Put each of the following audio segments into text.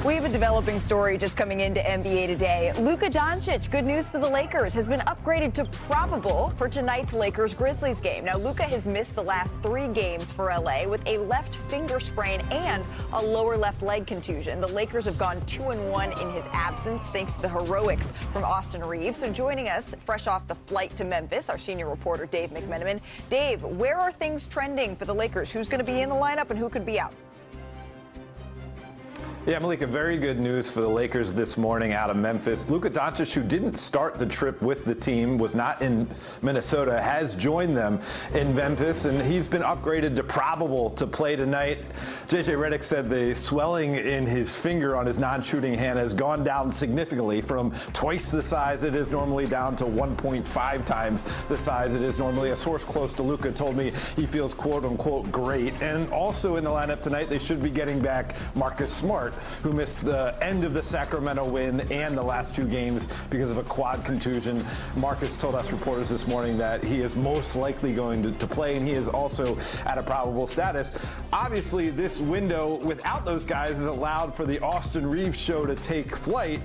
We have a developing story just coming into NBA today. Luka Doncic, good news for the Lakers, has been upgraded to probable for tonight's Lakers-Grizzlies game. Now, Luka has missed the last 3 games for LA with a left finger sprain and a lower left leg contusion. The Lakers have gone 2-1 in his absence thanks to the heroics from Austin Reaves. So joining us fresh off the flight to Memphis, our senior reporter Dave McMenamin. Dave, where are things trending for the Lakers? Who's going to be in the lineup and who could be out? Yeah, Malika, very good news for the Lakers this morning out of Memphis. Luka Doncic, who didn't start the trip with the team, was not in Minnesota, has joined them in Memphis, and he's been upgraded to probable to play tonight. JJ Redick said the swelling in his finger on his non-shooting hand has gone down significantly from twice the size it is normally down to 1.5 times the size it is normally. A source close to Luka told me he feels quote-unquote great. And also in the lineup tonight, they should be getting back Marcus Smart, who missed the end of the Sacramento win and the last 2 games because of a quad contusion. Marcus told us reporters this morning that he is most likely going to play, and he is also at a probable status. Obviously, this window without those guys has allowed for the Austin Reaves show to take flight.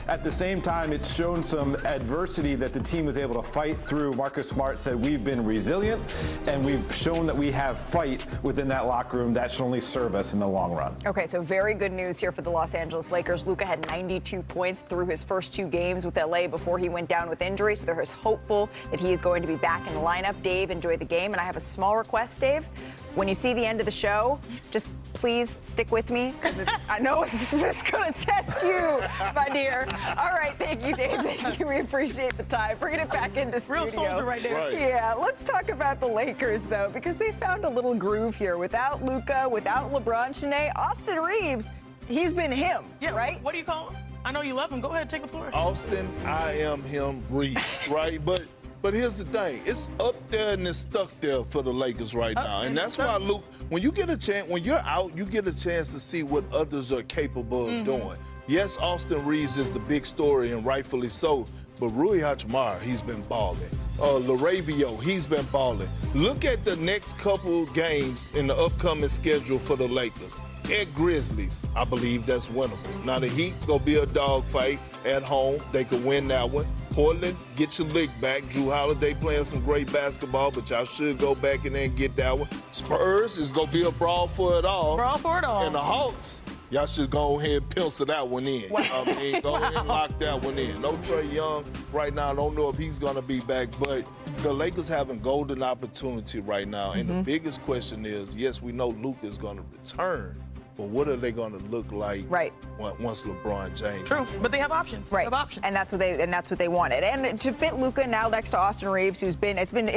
At the same time, it's shown some adversity that the team was able to fight through. Marcus Smart said, "We've been resilient, and we've shown that we have fight within that locker room. That should only serve us in the long run." Okay, so very good news here for the Los Angeles Lakers. Luka had 92 points through his first 2 games with LA before he went down with injury, so they're hopeful that he is going to be back in the lineup. Dave, enjoy the game, and I have a small request, Dave. When you see the end of the show, just please stick with me, because I know it's just going to test you, my dear. All right, thank you, Dave. Thank you. We appreciate the time. Bringing it back into studio. Real soldier right there. Right. Yeah, let's talk about the Lakers, though, because they found a little groove here. Without Luka, without LeBron, Shanae, Austin Reaves, he's been him, yeah, right? What do you call him? I know you love him. Go ahead, take the floor. Austin, I am him, Reaves, right? But here's the thing. It's up there and it's stuck there for the Lakers right now. And that's why, Luke, when you get a chance, when you're out, you get a chance to see what others are capable of doing. Yes, Austin Reaves is the big story, and rightfully so. But Rui Hachimura, he's been balling. Laravio, he's been balling. Look at the next couple games in the upcoming schedule for the Lakers. At Grizzlies, I believe that's winnable. Now the Heat gonna be a dogfight at home. They could win that one. Portland, get your lick back. Drew Holiday playing some great basketball, but y'all should go back in there and get that one. Spurs is gonna be a brawl for it all. Brawl for it all. And the Hawks, y'all should go ahead and pencil that one in. Wow. I mean, go ahead and lock that one in. No Trae Young right now. I don't know if he's going to be back, but the Lakers have a golden opportunity right now. And the biggest question is, yes, we know Luka is going to return, but what are they going to look like once LeBron James? True, but they have options. Right, They have options. and that's what they wanted. And to fit Luka now next to Austin Reaves, it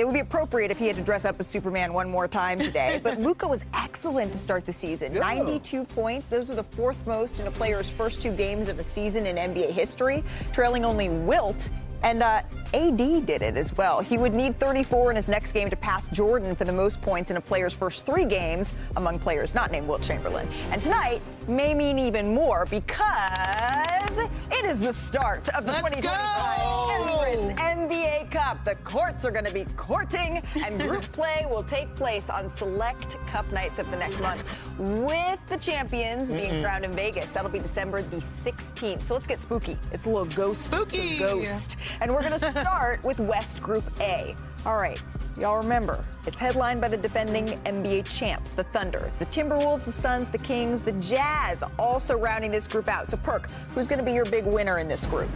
would be appropriate if he had to dress up as Superman one more time today. But Luka was excellent to start the season. Yeah. 92 points. Those are the 4th most in a player's first 2 games of a season in NBA history, trailing only Wilt. And AD did it as well. He would need 34 in his next game to pass Jordan for the most points in a player's first 3 games among players not named Wilt Chamberlain. And tonight may mean even more because it is the start of the 2025 Emirates NBA Cup. The courts are going to be courting, and group play will take place on select cup nights of the next month, with the champions being crowned in Vegas. That'll be December the 16th. So let's get spooky. It's a little ghost. Spooky. Ghost. And we're going to start with West Group A. All right, y'all remember, it's headlined by the defending NBA champs, the Thunder, the Timberwolves, the Suns, the Kings, the Jazz, also rounding this group out. So, Perk, who's going to be your big winner in this group?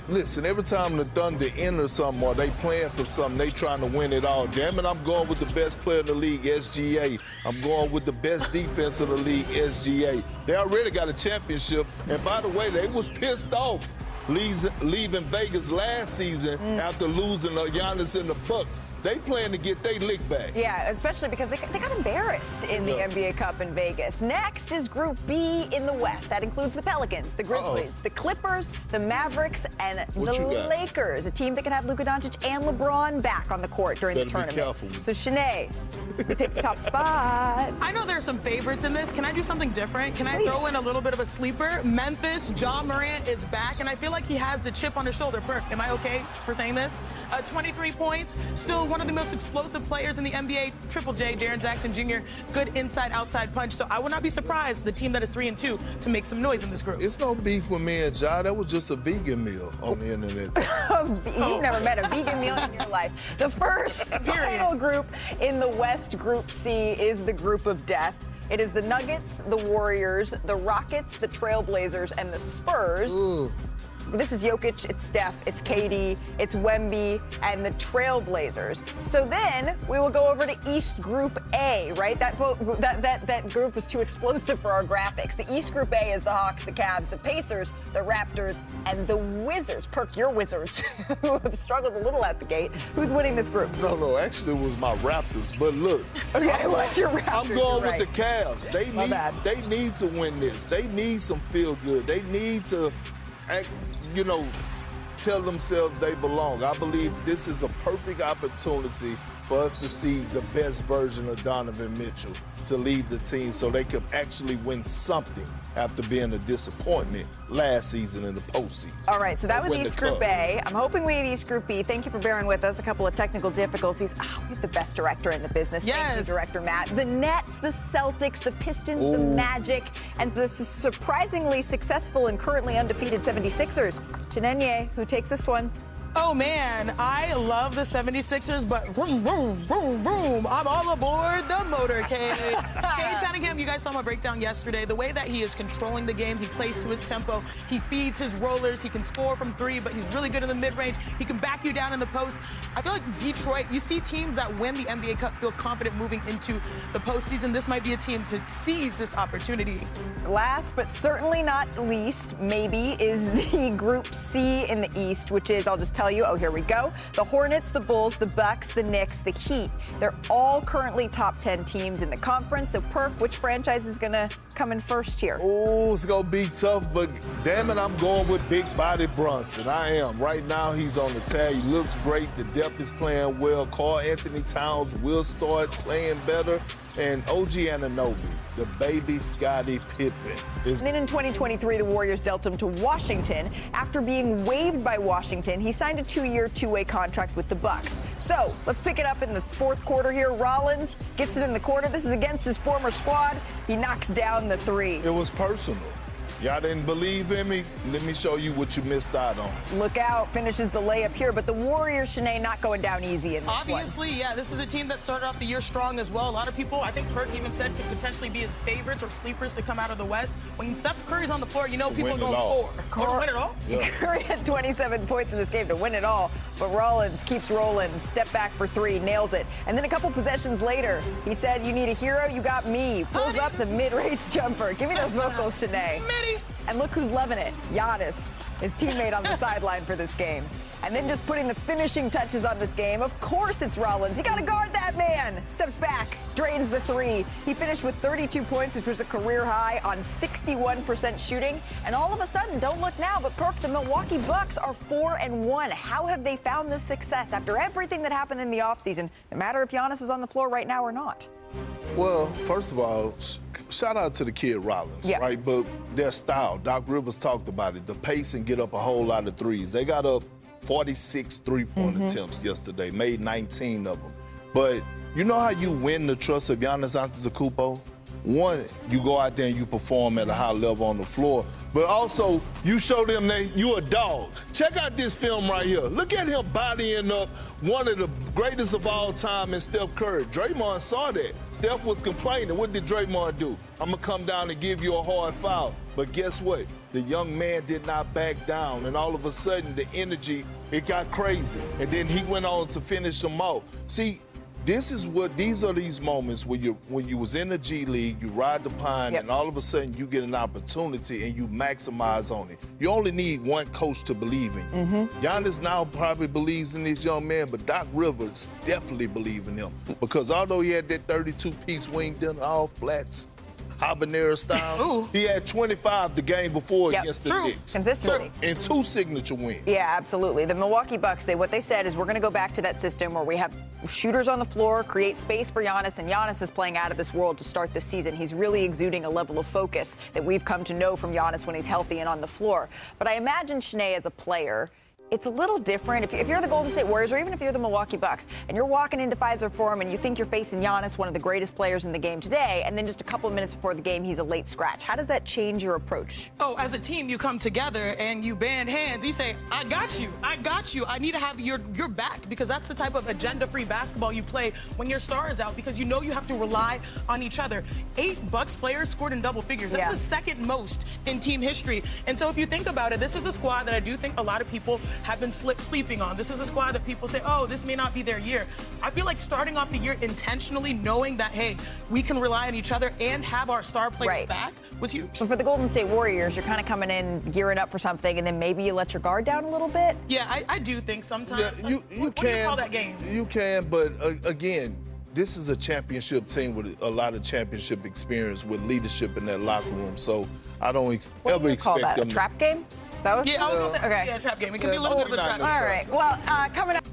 Listen, every time the Thunder enter something or they playing for something, they trying to win it all. Damn it, I'm going with the best player in the league, SGA. I'm going with the best defense in the league, SGA. They already got a championship, and by the way, they was pissed off leaving Vegas last season after losing Giannis and the Bucks. They plan to get their lick back. Yeah, especially because they got embarrassed in the NBA Cup in Vegas. Next is Group B in the West. That includes the Pelicans, the Grizzlies, the Clippers, the Mavericks, and the Lakers. A team that can have Luka Doncic and LeBron back on the court during the tournament. So, Shanae, who takes the top spot? I know there's some favorites in this. Can I do something different? Can I throw in a little bit of a sleeper? Memphis, John Morant is back, and I feel like he has the chip on his shoulder. Perk, am I okay for saying this? 23 points, still one of the most explosive players in the NBA. Triple J, Jaren Jackson Jr., good inside-outside punch. So I would not be surprised, the team that is 3-2, to make some noise in this group. It's no beef with me and Ja. That was just a vegan meal on the internet. You've never met a vegan meal in your life. The first final group in the West, Group C, is the group of death. It is the Nuggets, the Warriors, the Rockets, the Trailblazers, and the Spurs. Ooh. This is Jokic, it's Steph, it's KD, it's Wemby, and the Trailblazers. So then we will go over to East Group A, right? That group was too explosive for our graphics. The East Group A is the Hawks, the Cavs, the Pacers, the Raptors, and the Wizards. Perk, your Wizards, who have struggled a little at the gate. Who's winning this group? No, actually it was my Raptors. But look, Okay, what's your Raptors? I'm going You're right. with the Cavs. They need to win this. They need some feel good. They need to act, tell themselves they belong. I believe this is a perfect opportunity for us to see the best version of Donovan Mitchell to lead the team so they could actually win something after being a disappointment last season in the postseason. All right, so that was East Group A. I'm hoping we have East Group B. Thank you for bearing with us. A couple of technical difficulties. We have the best director in the business. Yes. Thank you, Director Matt. The Nets, the Celtics, the Pistons, the Magic, and the surprisingly successful and currently undefeated 76ers. Shannon, who takes this one? Oh, man, I love the 76ers, but vroom, vroom, vroom, vroom. I'm all aboard the motorcade. Cade Cunningham, you guys saw my breakdown yesterday. The way that he is controlling the game, he plays to his tempo. He feeds his rollers. He can score from three, but he's really good in the mid-range. He can back you down in the post. I feel like Detroit, you see teams that win the NBA Cup feel confident moving into the postseason. This might be a team to seize this opportunity. Last but certainly not least, maybe, is the Group C in the East, which is, I'll just tell you, here we go. The Hornets, the Bulls, the Bucks, the Knicks, the Heat. They're all currently top 10 teams in the conference. So, Perk, which franchise is going to come in first here? Oh, it's going to be tough, but damn it, I'm going with Big Body Brunson. I am. Right now, he's on the tag. He looks great. The depth is playing well. Karl Anthony Towns will start playing better. And OG Anunoby, the baby Scottie Pippen. And then in 2023, the Warriors dealt him to Washington. After being waived by Washington, he signed a 2-year, 2-way contract with the Bucks. So let's pick it up in the fourth quarter here. Rollins gets it in the corner. This is against his former squad. He knocks down the three. It was personal. Y'all didn't believe in me? Let me show you what you missed out on. Look out, finishes the layup here, but the Warriors, Shanae, not going down easy in this Obviously, one. yeah, this is a team that started off the year strong as well. A lot of people, I think Perk even said, could potentially be his favorites or sleepers to come out of the West. When Steph Curry's on the floor, you know people are going to score. To win it all? Yeah. Curry had 27 points in this game to win it all, but Rollins keeps rolling, step back for three, nails it. And then a couple possessions later, he said, you need a hero, you got me. Pulls up the mid-range jumper. Give me those vocals, Shanae. Mitty. And look who's loving it. Giannis, his teammate on the sideline for this game. And then just putting the finishing touches on this game. Of course it's Rollins. You got to guard that man. Steps back, drains the three. He finished with 32 points, which was a career high on 61% shooting. And all of a sudden, don't look now, but Perk, the Milwaukee Bucks are 4-1. How have they found this success after everything that happened in the offseason, no matter if Giannis is on the floor right now or not? Well, first of all, shout out to the kid Rollins, right? But their style, Doc Rivers talked about it, the pace and get up a whole lot of threes. They got up 46 three-point attempts yesterday, made 19 of them. But you know how you win the trust of Giannis Antetokounmpo? One, you go out there and you perform at a high level on the floor, but also you show them that you a dog. Check out this film right here. Look at him bodying up one of the greatest of all time in Steph Curry. Draymond saw that. Steph was complaining. What did Draymond do? I'm going to come down and give you a hard foul. But guess what? The young man did not back down, and all of a sudden the energy, it got crazy. And then he went on to finish them off. See, these are these moments when you was in the G League, you ride the pine, and all of a sudden you get an opportunity and you maximize on it. You only need one coach to believe in you. Giannis now probably believes in this young man, but Doc Rivers definitely believes in him. Because although he had that 32-piece wing dinner, all flats, habanero style, he had 25 the game before against the Knicks. Consistently. So, and 2 signature wins. Yeah, absolutely. The Milwaukee Bucks, what they said is we're going to go back to that system where we have shooters on the floor, create space for Giannis, and Giannis is playing out of this world to start this season. He's really exuding a level of focus that we've come to know from Giannis when he's healthy and on the floor. But I imagine, Shanae, as a player, it's a little different. If you're the Golden State Warriors or even if you're the Milwaukee Bucks and you're walking into Pfizer Forum and you think you're facing Giannis, one of the greatest players in the game today, and then just a couple of minutes before the game, he's a late scratch. How does that change your approach? Oh, as a team, you come together and you band hands. You say, I got you. I got you. I need to have your back, because that's the type of agenda-free basketball you play when your star is out, because you know you have to rely on each other. 8 Bucks players scored in double figures. That's the second most in team history. And so if you think about it, this is a squad that I do think a lot of people have been sleeping on. This is a squad that people say, oh, this may not be their year. I feel like starting off the year intentionally knowing that, hey, we can rely on each other and have our star players back was huge. But for the Golden State Warriors, you're kind of coming in gearing up for something, and then maybe you let your guard down a little bit. Yeah, I do think sometimes. Yeah, you what do you call that game? You can, but again, this is a championship team with a lot of championship experience with leadership in that locker room. So I don't ever expect that? them A trap game? That was I was gonna say, okay. Yeah, trap game. It can be a little bit of a trap game. All right. Well, coming up.